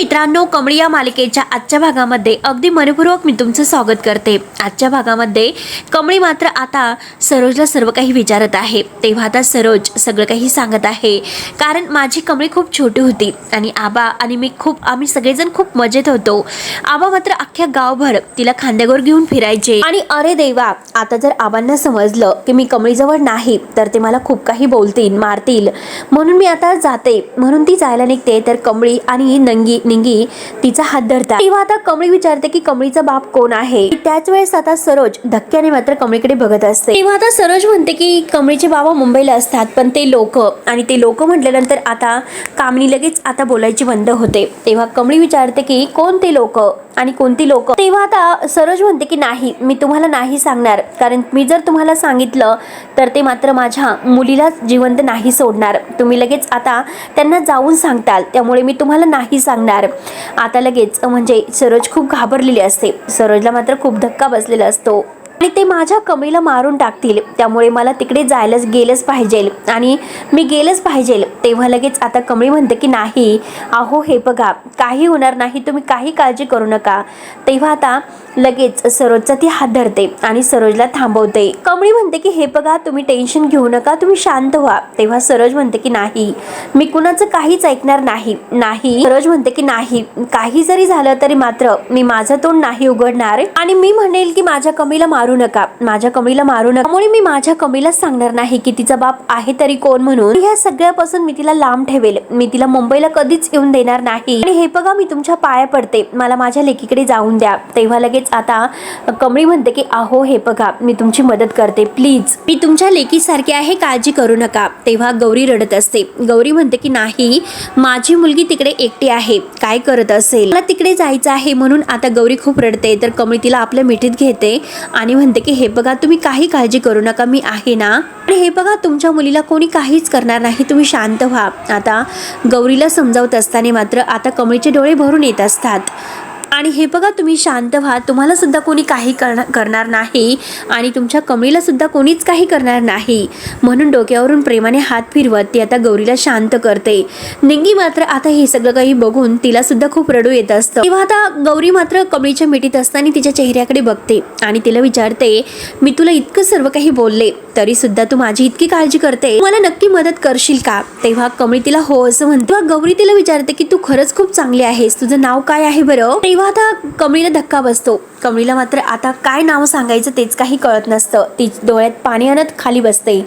मित्रांनो, कमळी या मालिकेच्या आजच्या भागामध्ये अगदी मनपूर्वक मी तुमचं स्वागत करते। आजच्या भागामध्ये कमळी मात्र आता सरोजला सर्व काही विचारत आहे। तेव्हा आता सरोज सगळं काही सांगत आहे, कारण माझी कमळी खूप छोटी होती आणि आबा आणि आम्ही सगळेजण खूप मजेत होतो। आबा मात्र अख्ख्या गावभर तिला खांद्यावर घेऊन फिरायचे आणि अरे देवा, आता जर आबांना समजलं की मी कमळीजवळ नाही तर ते मला खूप काही बोलतील, मारतील, म्हणून मी आता जाते। म्हणून ती जायला निघते तर कमळी आणि निंगी तिचा हात धरतात। तेव्हा आता कमळी विचारते की कमळीचा बाप कोण आहे। त्याच वेळेस आता सरोज धक्क्याने मात्र कमळीकडे बघत असते। तेव्हा आता सरोज म्हणते की कमळीचे बाबा मुंबईला असतात, पण ते लोक म्हटल्यानंतर आता कामनी लगेच आता बोलायची बंद होते। तेव्हा कमळी विचारते की कोण ते लोक आणि कोणती लोक। तेव्हा आता सरोज म्हणते की नाही, मी तुम्हाला नाही सांगणार, कारण मी जर तुम्हाला सांगितलं तर ते मात्र माझ्या मुलीला जिवंत नाही सोडणार। तुम्ही लगेच आता त्यांना जाऊन सांगताल, त्यामुळे मी तुम्हाला नाही सांगणार। आता लगेच म्हणजे सरोज खूप घाबरलेली असते। सरोजला मात्र खूप धक्का बसलेला असतो आणि ते माझ्या कमळीला मारून टाकतील, त्यामुळे मला तिकडे गेलंच पाहिजे आणि मी गेलंच पाहिजे। तेव्हा लगेच आता कमळी म्हणते की नाही, अहो हे बघा, काही होणार नाही, तुम्ही काही काळजी करू नका। तेव्हा आता लगेच सरोजचा ती हात धरते आणि सरोजला थांबवते। कमळी म्हणते की हे बघा, तुम्ही टेन्शन घेऊ नका, तुम्ही शांत व्हा। तेव्हा सरोज म्हणते की नाही, मी कुणाचं काहीच ऐकणार नाही। सरोज म्हणते की नाही, काही जरी झालं तरी मात्र मी माझं तोंड नाही उघडणार आणि मी म्हणेल की माझ्या कमळीला मारू नका, माझ्या कमळीला मारू नका। त्यामुळे मी माझ्या कमळीलाच सांगणार नाही की तिचा बाप आहे तरी कोण म्हणून। ह्या सगळ्यापासून मी तिला लांब ठेवेल, मी तिला मुंबईला कधीच येऊन देणार नाही। आणि हे बघा, मी तुमच्या पाया पडते, मला माझ्या लेकीकडे जाऊन द्या। तेव्हा लगेच आता कमळी म्हणते की अहो हे बघा, मी तुमची मदत करते, प्लीज, मी तुमच्या लेकीसारखी आहे, काळजी करू नका। तेव्हा गौरी रडत असते। गौरी म्हणते की नाही, माझी मुलगी तिकडे एकटी आहे, काय करत असेल, मला तिकडे जायचं आहे। म्हणून आता गौरी खूप रडते तर कमळी तिला आपल्या मिठीत घेते आणि म्हणते की हे बघा, तुम्ही काही काळजी करू नका, मी आहे ना, आणि हे बघा, तुमच्या मुलीला कोणी काहीच करणार नाही, तुम्ही शांत व्हा। आता गौरीला समजावत असताना मात्र आता कमळीचे डोळे भरून येत असतात आणि हे बघा, तुम्ही शांत व्हा, तुम्हाला सुद्धा कोणी काही करणार नाही आणि तुमच्या कमळीला सुद्धा कोणीच काही करणार नाही। म्हणून डोक्यावरून प्रेमाने हात फिरवत ती आता गौरीला शांत करते। निंगी मात्र आता हे सगळं काही बघून तिला सुद्धा खूप रडू येत असतं। तेव्हा आता गौरी मात्र कमळीच्या मिठीत असताना तिच्या चेहऱ्याकडे बघते आणि तिला विचारते, मी तुला इतकं सर्व काही बोलले तरी सुद्धा तू माझी इतकी काळजी करते, मला नक्की मदत करशील का? तेव्हा कमळी तिला हो असं म्हणते। गौरी तिला विचारते की तू खरंच खूप चांगली आहेस, तुझं नाव काय आहे बरं? तेव्हा आता कमळीला धक्का बसतो। कमळीला मात्र आता काय नाव सांगायचं तेच काही कळत नसतं। ती डोळ्यात पाणी आणत खाली बसते।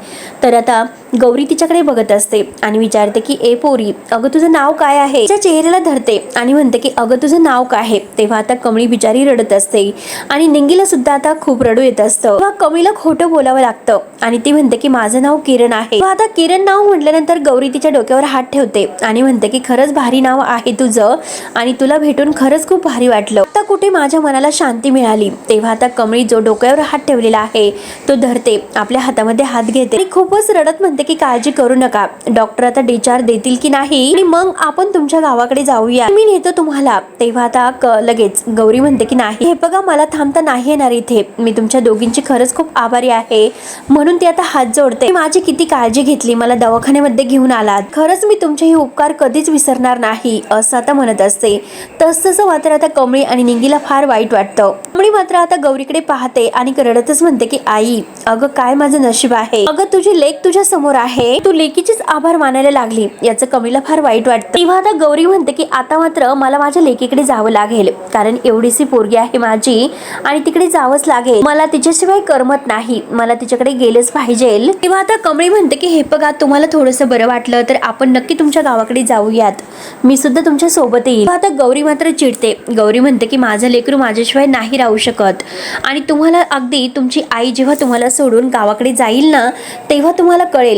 तर आता गौरी तिच्याकडे बघत असते आणि विचारते की ए पोरी, अगं तुझं नाव काय आहे? तिच्या चेहऱ्याला धरते आणि म्हणते की अगं तुझं नाव काय आहे? तेव्हा आता कमळी बिचारी रडत असते आणि निंगीला सुद्धा आता खूप रडू येत असतं। तेव्हा कमळीला खोटं बोलावं लागतं आणि ती म्हणते की माझं नाव किरण आहे। तेव्हा आता किरण नाव म्हटल्यानंतर गौरी तिच्या डोक्यावर हात ठेवते आणि म्हणते की खरंच भारी नाव आहे तुझं आणि तुला भेटून खरंच खूप भारी वाटलं, आता कुठे माझ्या मनाला शांती मिळाली। तेव्हा आता कमळी जो डोक्यावर हात ठेवलेला आहे तो धरते, आपल्या हातामध्ये हात घेते आणि खूपच रडत म्हणते की काळजी करू नका, डॉक्टर आता डिस्चार्ज देतील की नाही आणि मग आपण तुमच्या गावाकडे जाऊया, मी नेतो तुम्हाला। तेव्हा आता लगेच गौरी म्हणते की नाही, हे बघा, मला थांबता नाही येणार इथे, मी तुमच्या दोघींची खरंच खूप आभारी आहे। म्हणून ती आता हात जोडते, माझी किती काळजी घेतली, मला दवाखान्यामध्ये घेऊन आलात, खरंच मी तुमचे हे उपकार कधीच विसरणार नाही, असं आता म्हणत असते। तसं मात्र आता कमळी आणि निंगीला फार वाईट वाटतं। कमळी मात्र आता गौरीकडे पाहते आणि रडतच म्हणते की आई, अगं काय माझं नशीब आहे, अगं तुझी लेक तुझ्या समोर आहे, तू लेकीचेच आभार मानायला लागली, याचं कमळीला फार वाईट वाटतं। तेव्हा आता गौरी म्हणते की आता मात्र मला माझ्या लेकीकडे जावं लागेल, कारण एवढीशी पोरगी आहे माझी आणि तिकडे जावंच लागेल, मला तिच्याशिवाय करमत नाही, मला तिच्याकडे गेलंच पाहिजे। तेव्हा आता कमळी म्हणते की हे बघा, तुम्हाला थोडंसं बरं वाटलं तर आपण नक्की तुमच्या गावाकडे जाऊयात, मी सुद्धा तुमच्या सोबत येईल। आता गौरी मात्र चिडते। गौरी म्हणते की माझं लेकरू माझ्याशिवाय नाही राहू शकत आणि तुम्हाला अगदी तुमची आई जेव्हा तुम्हाला सोडून गावाकडे जाईल ना, तेव्हा तुम्हाला कळेल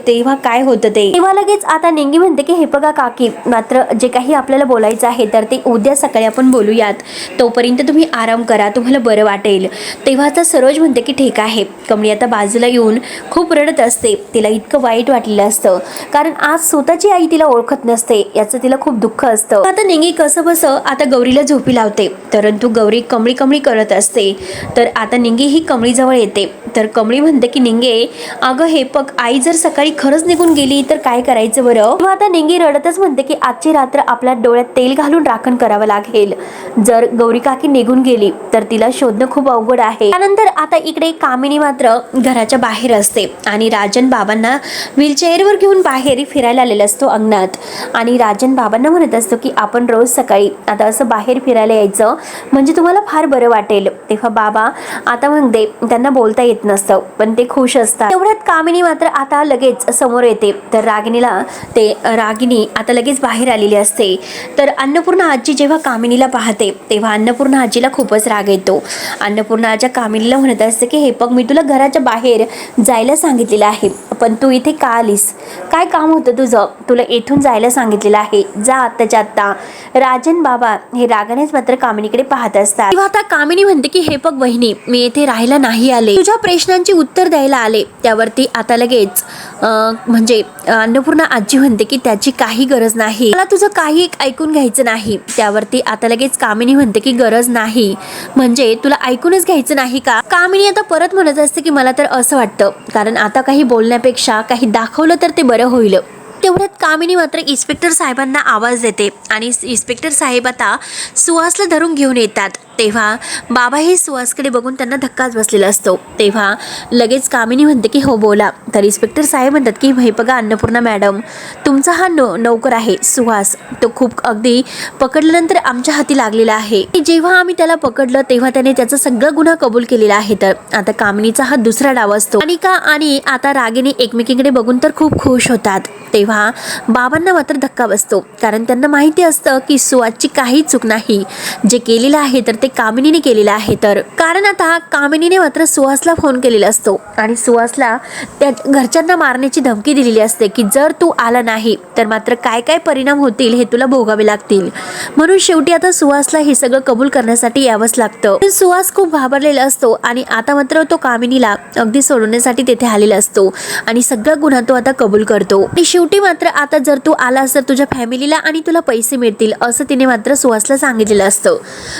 तेव्हा काय होतं ते। तेव्हा लगेच आता निंगी म्हणते की हे बघा काकी, मात्र जे काही आपल्याला बोलायचं आहे तर ते उद्या सकाळी आपण बोलूयात, तोपर्यंत तुम्ही आराम करा, तुम्हाला बरं वाटेल। तेव्हा आता सरोज म्हणते की ठीक आहे। कमळी आता बाजूला येऊन खूप रडत असते, तिला इतकं वाईट वाटलेलं असतं, कारण आज स्वतःची आई तिला ओळखत नसते, याचं तिला खूप दुःख असतं। आता निंगी कसं बसं आता गौरीला झोपी लावते, परंतु गौरी कमळी करत असते। तर आता निंगी ही कमळी जवळ येते, तर कमळी म्हणते की निंगे, अगं हे बघ, आई जर सकाळी खरंच निघून गेली तर काय करायचं बरं? तेव्हा आता निंगी रडतच म्हणते की आजची रात्र आपल्या डोळ्यात तेल घालून राखण करावं लागेल. जर गौरी काकी निघून गेली तर तिला शोधणं खूप अवघड आहे. त्यानंतर आता इकडे कामिनी मात्र घराच्या बाहेर असते आणि राजन बाबांना व्हीलचेअरवर घेऊन बाहेर फिरायला आलेला असतो अंगणात. आणि राजन बाबांना म्हणत असतो की आपण रोज सकाळी आता असं बाहेर फिरायला यायचं, म्हणजे तुम्हाला फार बरं वाटेल. तेव्हा बाबा आता म्हणते त्यांना बोलता येत नसतं पण ते खुश असतात. तेवढ्यात कामिनी मात्र आता लगेच समोर येते. तर रागिनी आता लगेच बाहेर आलेली असते. तर अन्नपूर्णा आजी जेव्हा कामिनीला पाहते तेव्हा अन्नपूर्णा आजीला खूपच राग येतो. अन्नपूर्णा आजी कामिनीला म्हणत असते की हे बघ, मी तुला घराच्या बाहेर जायला सांगितलेलं आहे पण तू इथे का आलीस? काय काम होतं तुझं? तुला येथून जायला सांगितलेलं आहे, जा आत्ताच्या आत्ता. राजन बाबा हे रागानेच मात्र कामिनीकडे पाहत असतात. तेव्हा आता कामिनी म्हणते की हे बघ वहिनी, मी येथे राहायला नाही आले, तुझ्या प्रश्नांची उत्तर द्यायला आले. त्यावरती आता लगेच म्हणजे अन्नपूर्णा आजी म्हणते की त्याची काही गरज नाही, मला तुझं काही ऐकून घ्यायचं नाही. त्यावरती आता लगेच कामिनी म्हणते की गरज नाही म्हणजे तुला ऐकूनच घ्यायचं नाही का? कामिनी आता परत म्हणत असते की मला तर असं वाटतं, कारण आता काही बोलण्यापेक्षा काही दाखवलं तर ते बरं होईल. तेवढ्यात कामिनी मात्र इन्स्पेक्टर साहेबांना आवाज देते आणि इन्स्पेक्टर साहेब आता सुहासला धरून घेऊन येतात. तेव्हा बाबा हे सुहासकडे बघून त्यांना धक्काच बसलेला असतो. तेव्हा लगेच कामिनी म्हणते की हो बोला. तर इन्स्पेक्टर साहेब म्हणतात की हे बघा अन्नपूर्णा मॅडम, तुमचा हा नौकर आहे सुहास, तो खूप अगदी पकडल्यानंतर आमच्या हाती लागलेला आहे. जेव्हा आम्ही त्याला पकडलं तेव्हा त्याने त्याचा सगळा गुन्हा कबूल केलेला आहे. तर आता कामिनीचा हा दुसरा डाव असतो. आणि आता रागिनी एकमेकींकडे बघून तर खूप खुश होतात. तेव्हा बाबांना मात्र धक्का बसतो, कारण त्यांना माहिती असतं की सुहासची काही चूक नाही, जे केलेलं आहे तर ते कामिनीने केलेलं आहे. तर कारण आता कामिनीने मात्र सुहासला फोन केलेला असतो आणि सुहासला त्या घरच्यांना मारण्याची धमकी दिलेली असते की जर तू आला नाही तर मात्र काय काय परिणाम होतील हे तुला भोगावे लागतील. म्हणून शेवटी आता सुहासला हे सगळं कबूल करण्यासाठी यावंच लागतं. पण सुहास खूप घाबरलेला असतो आणि आता मात्र तो कामिनीला अगदी सोडवण्यासाठी तेथे आलेला असतो आणि सगळा गुन्हा तो आता कबूल करतो. आणि शेवटी मात्र आता जर तू आलास तर तुझ्या फॅमिलीला आणि तुला पैसे मिळतील असं तिने मात्र सुहासला सांगितलेलं असतं.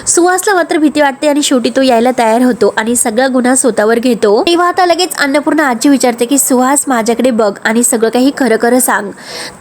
सुहासला मात्र भीती वाटते आणि शेवटी तो यायला तयार होतो आणि सगळा गुन्हा स्वतःवर घेतो. तेव्हा आता लगेच अन्नपूर्णा आजी विचारते की सुहास माझ्याकडे बघ आणि सगळं काही खरं खरं सांग.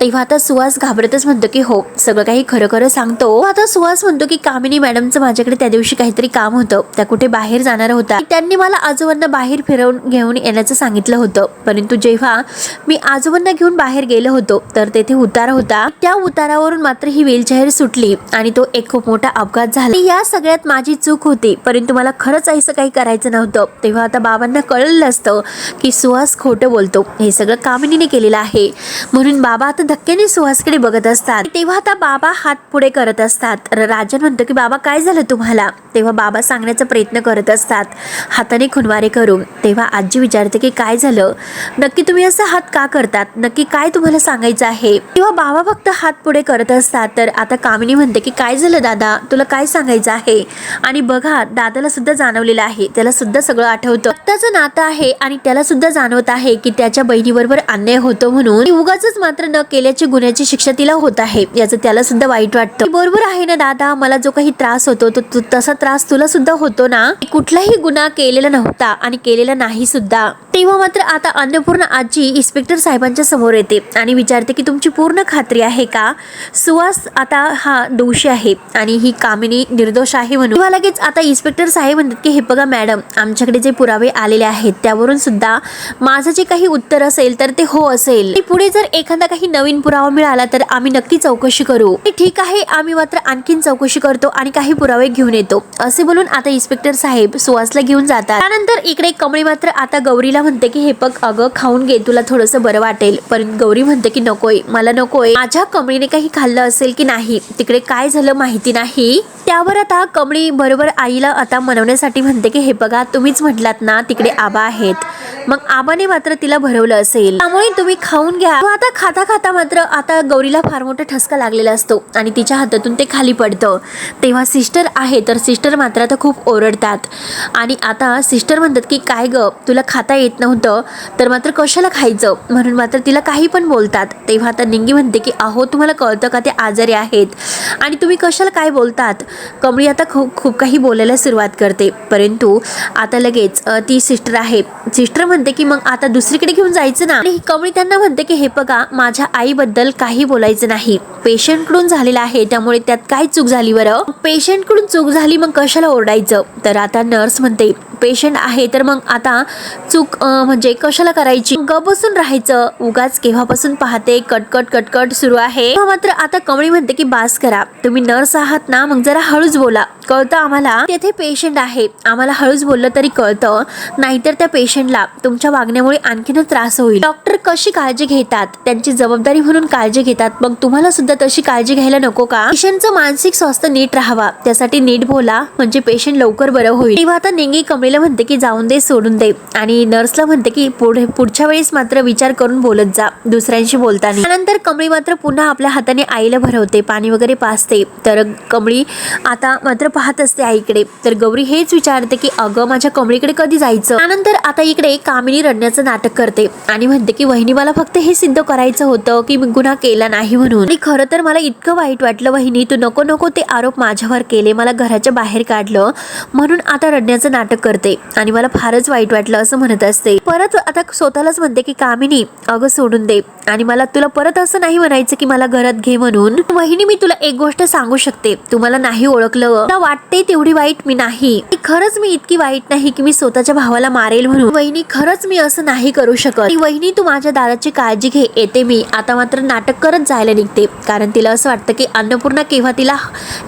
तेव्हा आता सुहास घाबरतच म्हणतो की हो सगळं काही खरं खरं सांगतो. आता सुहास म्हणतो की कामिनी मॅडमचं माझ्याकडे त्या दिवशी काहीतरी काम होतं, त्या कुठे बाहेर जाणार होता, त्यांनी मला आजोबांना बाहेर फिरवून घेऊन येण्याचं सांगितलं होतं. परंतु जेव्हा मी आजोबांना घेऊन बाहेर गेलो होतो तर तेथे उतार होता, त्या उतारावरून मात्र ही व्हीलचेअर सुटली आणि तो एक खूप मोठा अपघात झाला. या सगळ्यात माझी चूक होती, परंतु मला खरंच असं काही करायचं नव्हतं. तेव्हा आता बाबांना कळलं असतं की सुहास खोटं बोलतो, हे सगळं कामिनीने केलेलं आहे. म्हणून बाबा आता धक्क्याने सुहासकडे बघत असतात. तेव्हा आता बाबा हात पुढे करत असतात. राजन म्हणतो की बाबा काय झालं तुम्हाला? तेव्हा बाबा सांगण्याचा प्रयत्न करत असतात हाताने खुनवारे करून. तेव्हा आजी विचारते की काय झालं नक्की, तुम्ही असं हात का करतात, नक्की काय तुम्हाला सांगायचं आहे? तेव्हा बाबा फक्त हात पुढे करत असतात. तर आता कामिनी म्हणते की काय झालं दादा, तुला काय सांगायचं आहे? आणि बघा दादाला सुद्धा जाणवलेलं आहे, त्याला सुद्धा सगळं आठवतं, रक्ताचं नातं आहे आणि त्याला सुद्धा जाणवत आहे की त्याच्या बहिणीबरोबर अन्याय होतो म्हणून उगाचच मात्र न केल्याची गुन्ह्याची शिक्षा तिला होत आहे, याचं त्याला सुद्धा वाईट वाटतं. बरोबर आहे ना दादा, मला जो काही त्रास होतो तो तसा त्रास तुला सुद्धा होतो ना, कुठलाही गुन्हा केलेला नव्हता आणि केलेला नाही सुद्धा. तेव्हा मात्र आता अन्नपूर्णा आजी इन्स्पेक्टर साहेबांच्या समोर येते आणि विचारते की तुमची पूर्ण खात्री आहे का सुहास आता हा दोषी आहे आणि ही कामिनी निर्दोष आहे म्हणून? तेव्हा लगेच आता इन्स्पेक्टर साहेब म्हणतात की हे बघा मॅडम, आमच्याकडे जे पुरावे आलेले आहेत त्यावरून सुद्धा माझं जे काही उत्तर असेल तर ते हो असेल. पुढे जर एखादा काही नवीन पुरावा मिळाला तर आम्ही नक्की चौकशी करू. ठीक आहे, आम्ही मात्र आणखीन चौकशी करतो आणि काही पुरावे घेऊन येतो, असे बोलून आता इन्स्पेक्टर साहेब सुहासला घेऊन जातात. त्यानंतर इकडे कमळी मात्र आता गौरीला म्हणते की हे बघ अगं खाऊन घे, तुला थोडंसं बरं वाटेल. पण गौरी म्हणते की नकोय, मला नकोय. माझ्या कमळीने काही खाल्लं असेल की नाही, तिकडे काय झालं माहिती नाही. त्यावर आता कमळी बरोबर आईला आता मनवण्यासाठी म्हणते की हे बघा तुम्हीच म्हटलात ना तिकडे आबा आहेत, मग आबाने मात्र तिला भरवलं असेल, त्यामुळे तुम्ही खाऊन घ्या. आता खाता खाता मात्र आता गौरीला फार मोठा ठसका लागलेला असतो आणि तिच्या हातातून ते खाली पडतं. तेव्हा सिस्टर आहे तर सिस्टर मात्र आता खूप ओरडतात आणि आता सिस्टर म्हणतात की काय ग, तुला खाता येत नव्हतं तर मात्र कशाला खायचं, म्हणून मात्र तिला काही पण बोलतात. तेव्हा आता निंगी म्हणते की अहो तुम्हाला कळतं का ते आजारी आहेत आणि तुम्ही कशाला काय बोलतात, कमळी आता खूप काही बोलायला सुरुवात करते, परंतु आता लगेच ती सिस्टर आहे, सिस्टर म्हणते की मग आता दुसरीकडे घेऊन जायचं ना. आणि कमळी त्यांना म्हणते की हे बघा, माझ्या आईबद्दल काही बोलायचं नाही, पेशंट कडून झालेलं आहे, त्यामुळे त्यात काय चूक झाली बरं, पेशंट कडून चूक झाली मग कशाला ओरडायचं. तर आता नर्स म्हणते पेशंट आहे तर मग आता चूक म्हणजे कशाला करायची, गप बसून राहायचं, उगाच केव्हापासून पाहते कटकट कटकट सुरू आहे. मात्र आता कमळी म्हणते की बास करा, तुम्ही नर्स आहात ना, मग जरा हळूच बोला, कळतं आम्हाला तेथे पेशंट आहे, आम्हाला हळूच बोललं तरी कळतं, नाहीतर त्या पेशंटला तुमच्या वागण्यामुळे आणखीनच त्रास होईल. डॉक्टर कशी काळजी घेतात, त्यांची जबाबदारी म्हणून काळजी घेतात, मग तुम्हाला सुद्धा तशी काळजी घ्यायला नको का. पेशंटचं मानसिक स्वास्थ्य नीट राहावा, त्यासाठी नीट बोला, म्हणजे पेशंट लवकर बरं होईल. तेव्हा आता नेंगी कमळीला म्हणते की जाऊन दे, सोडून दे, आणि नर्सला म्हणते की पुढच्या वेळेस मात्र विचार करून बोलत जा दुसऱ्यांशी बोलताना. त्यानंतर कमळी मात्र पुन्हा आपल्या हाताने आईला भरवते, पाणी वगैरे पाजते. तर कमळी आता मात्र पाहत असते आईकडे. तर गौरी हेच विचारते की अगं माझ्या कमळीकडे कधी जायचं. त्यानंतर आता इकडे कामिनी रडण्याचं नाटक करते आणि म्हणते की वहिनी मला फक्त हे सिद्ध करायचं होतं की मी गुन्हा केला नाही म्हणून, आणि खरं तर मला इतकं वाईट वाटलं वहिनी, तू नको नको ते आरोप माझ्यावर केले, मला घराच्या बाहेर काढलं, म्हणून आता रडण्याचं नाटक करते आणि मला फारच वाईट वाटलं असं म्हणत असते. परत आता स्वतःलाच म्हणते की कामिनी अगं सोडून दे, आणि मला तुला परत असं नाही म्हणायचं की मला घरात घे म्हणून. वहिनी मी तुला एक गोष्ट सांगू शकते, तुम्हाला नाही ओळखलं, मला वाटते तेवढी वाईट मी नाही, खरंच मी इतकी वाईट नाही की मी स्वतःच्या भावाला मारेल म्हणून. वहिनी खरंच मी असं नाही करू शकत. वहिनी तू माझ्या दादाची काळजी घे, येते मी. आता मात्र नाटक करत जायला निघते, कारण तिला असं वाटतं की अन्नपूर्णा केव्हा तिला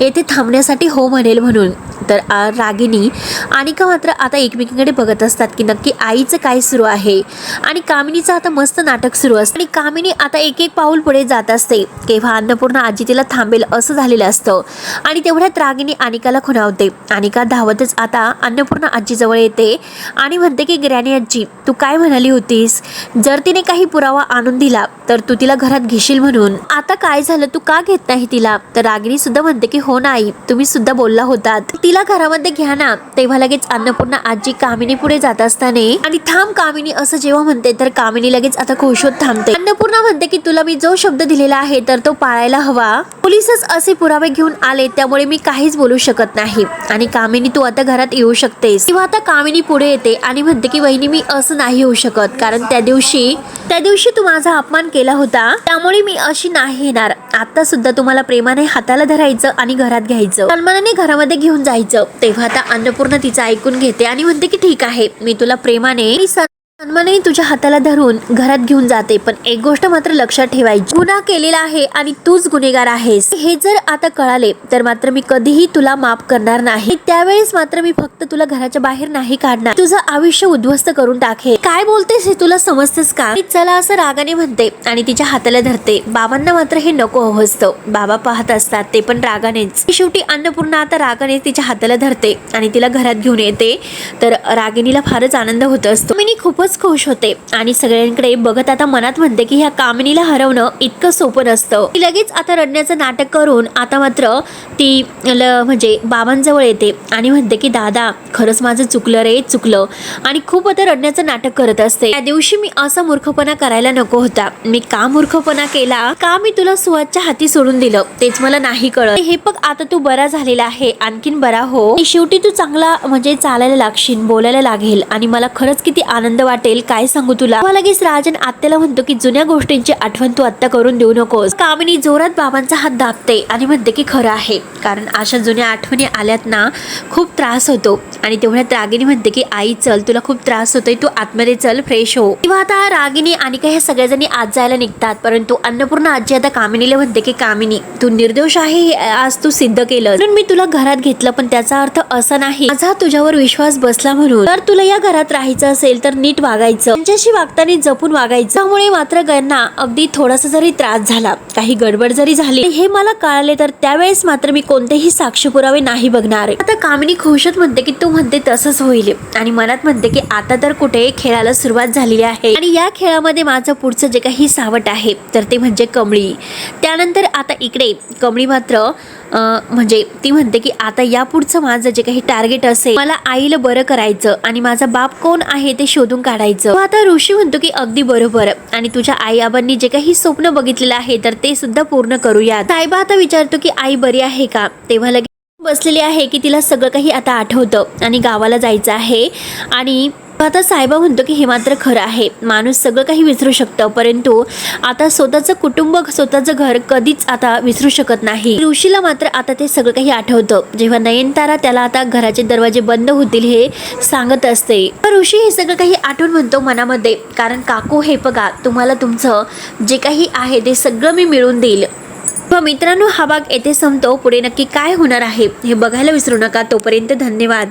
येथे थांबण्यासाठी हो म्हणेल म्हणून. तर रागिनी आणि का मात्र आता एकमेकींकडे बघत असतात की नक्की आईचं काय सुरू आहे, आणि कामिनीचं आता मस्त नाटक सुरू असतं. आणि कामिनी आता एक एक पाऊल पुढे जात असते, केव्हा अन्नपूर्णा आजी तिला थांबेल असं झालेलं असतं. आणि तेवढ्यात रागिनी अनिकाला खुणावते. अनिका धावतच आता अन्नपूर्णा आजी जवळ येते आणि म्हणते की ग्रॅनी आजी तू काय म्हणाली होतीस, जर तिने काही पुरावा आणून दिला तर तू तिला घरात घेशील म्हणून, आता काय झालं, तू का घेत नाही तिला. तर रागिनी सुद्धा म्हणते की हो नाही, तुम्ही सुद्धा बोलला होतात, तिला घरामध्ये घ्या ना. तेव्हा लगेच अन्नपूर्णा आजी कामिनी पुढे जात असताना आणि थांब कामिनी असं जेव्हा म्हणते तर कामिनी लगेच आता खुश होत थांबते. अन्नपूर्णा म्हणते की तुला मी जो शब्द दिलेला आहे तर तो पाळायला हवा, पोलिसच असे पुरावे घेऊन आले त्यामुळे मी काहीच बोलू शकत नाही, आणि कामिनी तू आता घरात येऊ शकतेस. तेव्हा आता कामिनी पुढे येते आणि म्हणते की वहिनी मी असं नाही होऊ शकत, कारण त्या दिवशी तू माझा अपमान केला होता, त्यामुळे मी अशी नाही येणार. आता सुद्धा तुम्हाला प्रेमाने हाताला धरायचं आणि घरात घ्यायचं, सन्मानाने घरामध्ये घेऊन जायचं. तेव्हा आता अन्नपूर्णा तिचं ऐकून घेते आणि म्हणते की ठीक आहे, मी तुला प्रेमाने सन्मानाने तुझ्या हाताला धरून घरात घेऊन जाते, पण एक गोष्ट मात्र लक्षात ठेवायची, गुन्हा केलेला आहे आणि तूच गुन्हेगार आहेस, हे जर आता कळाले तर मात्र मी कधीही तुला माफ करणार नाही. त्यावेळेस मात्र मी फक्त तुला घराच्या बाहेर नाही काढणार, तुझं आयुष्य उद्ध्वस्त करून टाकेल. काय बोलतेस हे तुला समजतेस का. चला असं रागाने म्हणते आणि तिच्या हाताला धरते. बाबांना मात्र हे नको हवं असतं, बाबा पाहत असतात ते पण रागानेच. शेवटी अन्नपूर्णा आता रागाने तिच्या हाताला धरते आणि तिला घरात घेऊन येते. तर रागिणीला फारच आनंद होत असतो. मी खूपच खुश होते आणि सगळ्यांकडे बघत आता मनात म्हणते की ह्या कामिनीला हरवणं इतकं सोपं नसतं. ती लगेच आता रडण्याचं नाटक करून आता मात्र ती म्हणजे बाबांजवळ येते आणि म्हणते की दादा खरंच माझं चुकलं रे, चुकलं, आणि खूप आता रडण्याचं नाटक करत असते. त्या दिवशी मी असा मूर्खपणा करायला नको होता, मी का मूर्खपणा केला, का मी तुला सुहासच्या हाती सोडून दिलं तेच मला नाही कळत. हे बघ आता तू बरा झालेला आहे, आणखीन बरा हो, शेवटी तू चांगला म्हणजे चालायला लागशील, बोलायला लागेल, आणि मला खरंच किती आनंद वाटेल काय सांगू तुला. लगेच राजन आत्याला म्हणतो की जुन्या गोष्टींची आठवण तू आत्ता करून देऊ नकोस. कामिनी जोरात बाबांचा हात दाबते आणि म्हणते की खरं आहे, कारण अशा जुन्या आठवणी आल्यात ना खूप त्रास होतो. आणि तेवढ्यात रागिनी म्हणते की आई चल, तुला खूप त्रास होतोय, तू आतमध्ये चल, फ्रेश हो. तेव्हा आता रागिनी आणि काही सगळेजणी आज जायला निघतात, परंतु अन्नपूर्णा आजी आता कामिनीला म्हणते की कामिनी तू निर्दोष आहे हे आज तू सिद्ध केलं, म्हणून मी तुला घरात घेतलं, पण त्याचा अर्थ असा नाही माझा तुझ्यावर विश्वास बसला म्हणून. तर तुला या घरात राहायचं असेल तर नीट वागायचं, त्यांच्याशी वागताना जपून वागायचं. त्यामुळे मात्र त्यांना अगदी थोडासा जरी त्रास झाला, काही गडबड जरी झाली, हे मला कळाले तर त्यावेळेस मात्र मी कोणतेही साक्ष पुरावे नाही बघणार. आता कामिनी खुशत म्हणते की तू म्हणते तसंच होईल, आणि मनात म्हणते की आता तर कुठे खेळाला सुरुवात झालेली आहे, आणि या खेळामध्ये माझं पुढचं जे काही सावट आहे तर ते म्हणजे कमळी. त्यानंतर आता इकडे कमळी मात्र म्हणजे ती म्हणते की आता या पुढचं माझं जे काही टार्गेट असेल, मला आईला बरं करायचं आणि माझा बाप कोण आहे ते शोधून काढायचं. आता ऋषी म्हणतो की अगदी बरोबर, आणि तुझ्या आई आबांनी जे काही स्वप्न बघितलेलं आहे तर ते सुद्धा पूर्ण करूया. साहेबा आता विचारतो की आई बरी आहे का. तेव्हा लगेच बसलेली आहे की तिला सगळं काही आता आठवतं आणि गावाला जायचं आहे. आणि आता साहेबा म्हणतो की हे मात्र खरं आहे, माणूस सगळं काही विसरू शकतं परंतु आता स्वतःचं कुटुंब स्वतःचं घर कधीच आता विसरू शकत नाही. ऋषीला मात्र आता ते सगळं काही आठवतं जेव्हा नयनतारा त्याला आता घराचे दरवाजे बंद होतील हे सांगत असते. तर ऋषी हे सगळं काही आठवण म्हणतो मनामध्ये, कारण काकू हे बघा तुम्हाला तुमचं जे काही आहे ते सगळं मी मिळवून देईल. मित्रांनो, हा भाग येथे संपतो. पुढे नक्की काय होणार आहे हे बघायला विसरू नका. तोपर्यंत धन्यवाद.